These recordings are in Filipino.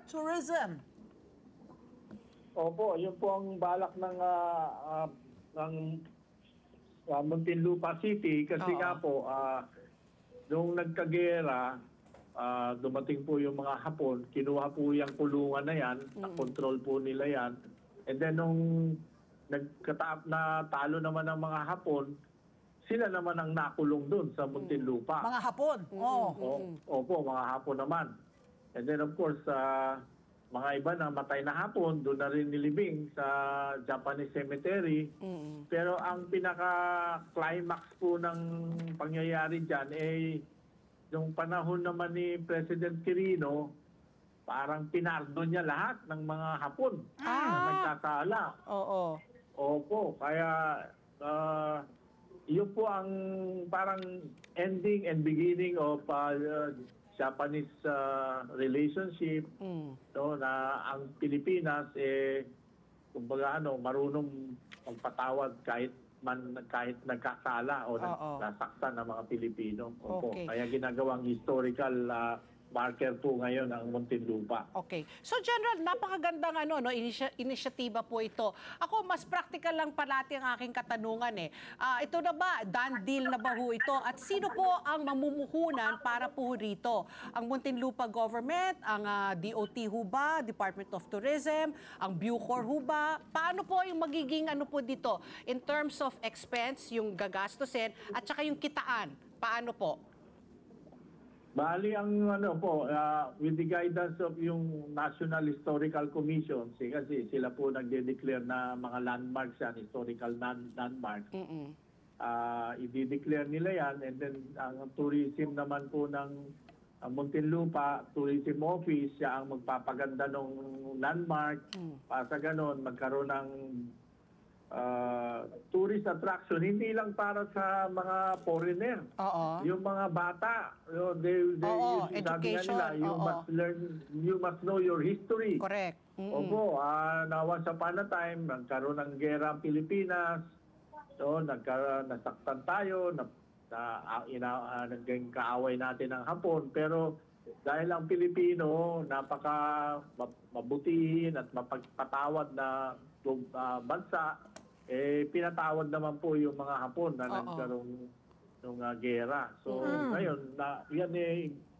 tourism. Opo, yun po ang balak ng Muntinlupa City kasi nga po, nung nagkagera, dumating po yung mga Hapon, kinuha po yung kulungan na yan, na-control po nila yan. And then nung natalo naman ng mga Hapon, sila naman ang nakulong doon sa Muntinlupa. Mga Hapon? Opo, mga Hapon naman. And then of course, mga iba na matay na Hapon, doon na rin nilibing sa Japanese cemetery. Pero ang pinaka-climax po ng pangyayari dyan yung panahon naman ni President Quirino, parang pinardo niya lahat ng mga Hapon na nagkasala. Opo, kaya yun po ang parang ending and beginning of Japanese relationship, no, na ang Pilipinas kumbaga marunong magpatawad kahit nagkasala o nasaktan ng mga Pilipino. Opo. Kaya ginagawang historical marker po ngayon ang Muntinlupa. Okay. So General, napakagandang inisyatiba po ito. Ako, mas practical lang palati ang aking katanungan ito na ba, done deal na ba ho ito? At sino po ang mamumuhunan para po rito? Ang Muntinlupa government, ang DOT ho ba, Department of Tourism, ang Bucor ho ba? Paano po yung magiging po dito? In terms of expense, yung gagastusin, at saka yung kitaan, paano po? Bali ang with the guidance of yung National Historical Commission, kasi sila po nagde-declare na mga landmarks yan, historical landmarks. I-declare nila yan, and then ang tourism naman po ng Muntinlupa Tourism Office, siya ang magpapaganda ng landmark para sa ganon magkaroon ng tourist attraction, hindi lang para sa mga foreigner. Yung mga bata, education. Nila, you must know your history. Correct. Opo, once upon a time, nagkaroon ng gera ang Pilipinas, nasaktan tayo, naging kaaway natin ang Hapon, pero dahil ang Pilipino, napaka mabutihin at mapagpatawad na bansa, pinatawad naman po yung mga Hapon na nagkaroon ng gera. So, ngayon, yan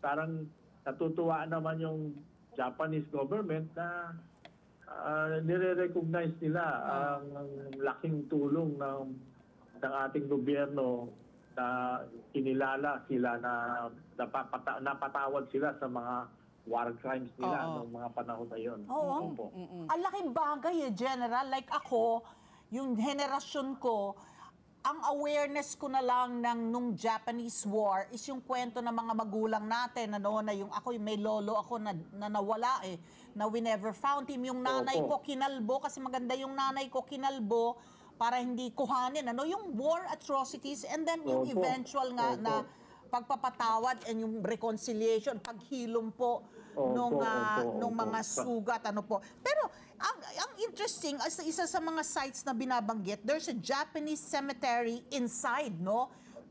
parang natutuwa naman yung Japanese government na nire-recognize nila ang laking tulong ng ating gobyerno na kinilala sila na napatawad sila sa mga war crimes nila noong mga panahon na yun. Ang laking bagay General. Like ako, yung henerasyon ko, ang awareness ko na lang nung Japanese War is yung kwento ng mga magulang natin na yung may lolo ako na nawala na we never found him. Yung nanay ko kinalbo, kasi maganda yung nanay ko kinalbo para hindi kuhanin. Yung war atrocities, and then yung eventual na pagpapatawad and yung reconciliation, paghilom po nung mga sugat, Pero ang interesting, isa sa mga sites na binabanggit, there's a Japanese cemetery inside,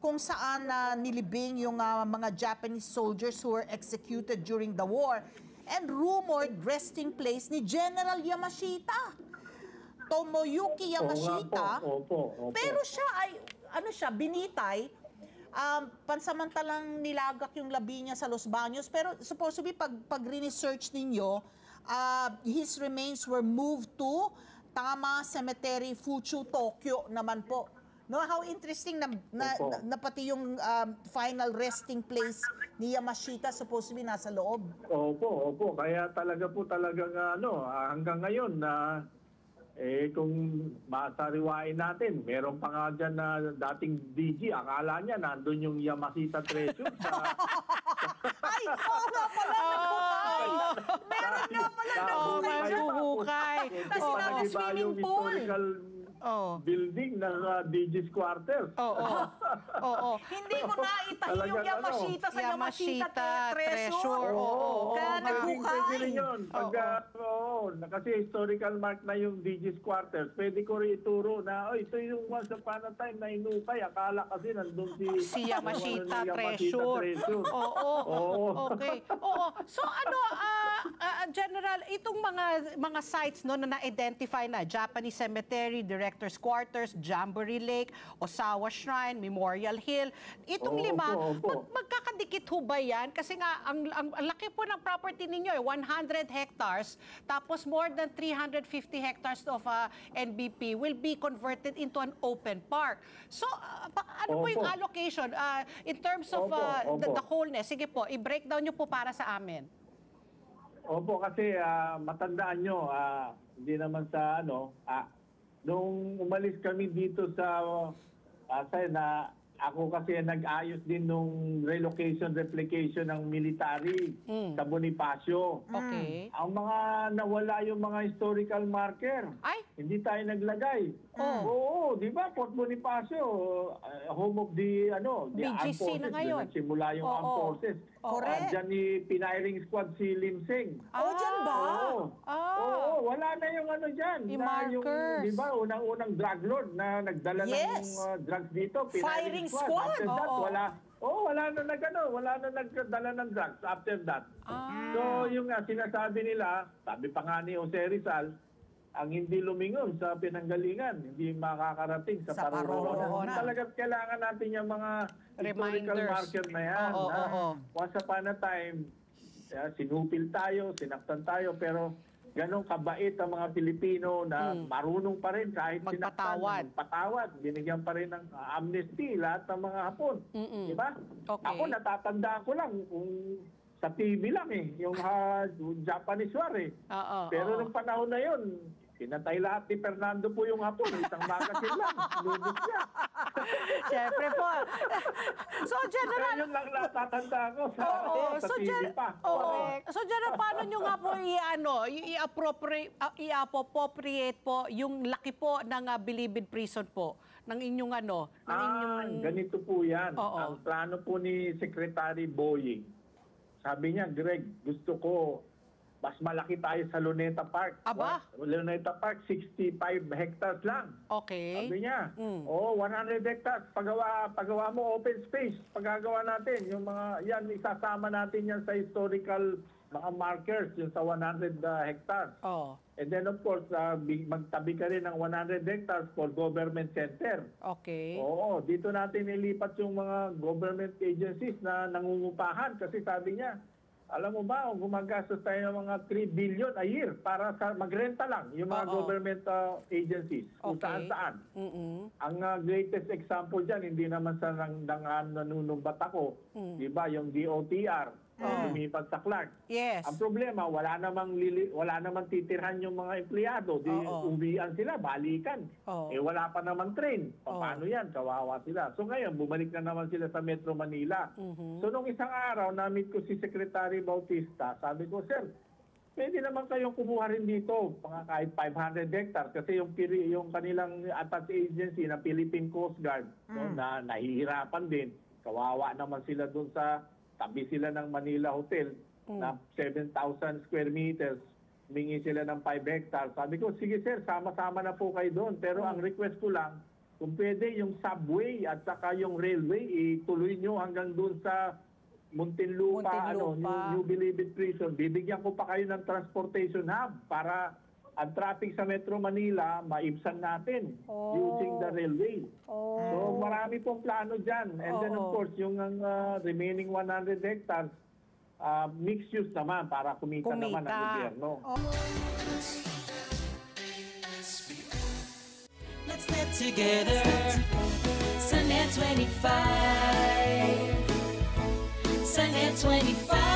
kung saan nilibing yung mga Japanese soldiers who were executed during the war, and rumored resting place ni General Yamashita. Tomoyuki Yamashita. Pero siya ay, binitay, pansamantalang nilagak yung labi niya sa Los Baños, pero supposedly pag research ninyo, his remains were moved to Tama Cemetery, Fuchu, Tokyo naman po. How interesting na pati yung final resting place ni Yamashita supposedly nasa loob. Opo. Kaya talagang hanggang ngayon na kung masariwain natin, meron pa nga dyan na dating DG, akala niya nandun yung Yamashita Treasure Ay, nga pala, naghukay! Meron nga pala naghukay! Kasi na swimming pool! Building ng DG's quarters. Hindi mo naitahin yung Yamashita sa Yamashita Treasure. Kaya naghukay. Kasi historical mark na yung DG's quarters. Pwede ko rin ituro na, ito yung once upon a time na inukay. Akala kasi nandun si Yamashita Treasure. Okay. So General, itong mga sites no na na-identify na, Japanese Cemetery, Director's Quarters, Jamboree Lake, Osawa Shrine, Memorial Hill, itong lima, magkakadikit ho ba yan? Kasi nga, ang laki po ng property ninyo, 100 hectares, tapos more than 350 hectares of NBP will be converted into an open park. So, ano po yung allocation in terms of the wholeness? Sige po, i-breakdown nyo po para sa amin. Opo, kasi matandaan nyo, hindi naman sa nung umalis kami dito sa ako kasi nag-ayos din nung relocation ng military sa Bonifacio. Okay. Ang mga nawala yung mga historical marker. Ay! Hindi tayo naglagay. Oo, di ba? Fort Bonifacio, home of the armed BGC forces. na ngayon. Nagsimula yung armed forces. Correct. Diyan ni pinaring squad si Lim Sing. Dyan ba? Oo, wala na yung dyan. Yung Na markers. Di ba, unang drug lord na nagdala ng drugs dito. Firing squad. After that, wala na nagdala ng drugs after that. So, yung sinasabi nila, sabi pa nga ni Jose Rizal, ang hindi lumingon sa pinanggalingan, hindi makakarating sa paroroonan. Talagang kailangan natin yung mga historical Reminders. marker na yan. Once upon a time, sinupil tayo, sinaktan tayo, pero ganong kabait ang mga Pilipino na marunong pa rin kahit Magpatawad. Patawad. Binigyan pa rin ng amnesty lahat ng mga Hapon. Di ba? Okay. Ako natatandaan ko lang kung sa TV lang yung Japanese war Pero nung panahon na yun, pinatay lahat ni Fernando po yung Hapon. Isang magazine lang. Lubos niya. Siyempre po. So, General, Yun lang natatanda ko sa TV pa. So, General, paano nyo nga po i-appropriate po yung laki po ng Bilibid Prison po? Ng inyong Ganito po yan. Ang plano po ni Secretary Boying, sabi niya, Greg, gusto ko mas malaki tayo sa Luneta Park. Aba? Luneta Park, 65 hectares lang. Okay. Sabi niya, 100 hectares. Pagawa mo open space. Pagagawa natin, yung mga, yan, isasama natin yan sa historical mga markers, yung sa 100 hectares. And then of course, magtabi ka rin ng 100 hectares for government center. Okay. Oo, dito natin ilipat yung mga government agencies na nangungupahan kasi sabi niya, alam mo ba, gumagastos tayo ng mga 3 billion a year para sa magrenta lang yung mga government agencies kung saan-saan. Ang greatest example dyan, hindi naman sa nanunumbat ako, di ba, yung DOTR, lumipat sa Clark. Yes. Ang problema, wala namang titirhan yung mga empleyado. Uwian sila, balikan. Wala pa naman train. Paano yan? Kawawa sila. So ngayon, bumalik na naman sila sa Metro Manila. So nung isang araw, na-meet ko si Secretary Bautista. Sabi ko, Sir, pwede naman kayong kumuha rin dito, kahit 500 hectares. Kasi yung kanilang attached agency na Philippine Coast Guard, na nahihirapan din. Kawawa naman sila doon sa tabi sila ng Manila Hotel na 7,000 square meters. Humingi sila ng 5 hectares. Sabi ko, sige sir, sama-sama na po kayo doon. Pero ang request ko lang, kung pwede yung subway at saka yung railway, ituloy nyo hanggang doon sa Muntinlupa, New Bilibid Prison. Bibigyan ko pa kayo ng transportation hub para ang traffic sa Metro Manila, maibsan natin using the railway. So marami pong plano dyan. And then of course, yung remaining 100 hectares, mixed use naman para kumita naman ang gobyerno. Let's get together, Sunnet 25, Sunnet 25.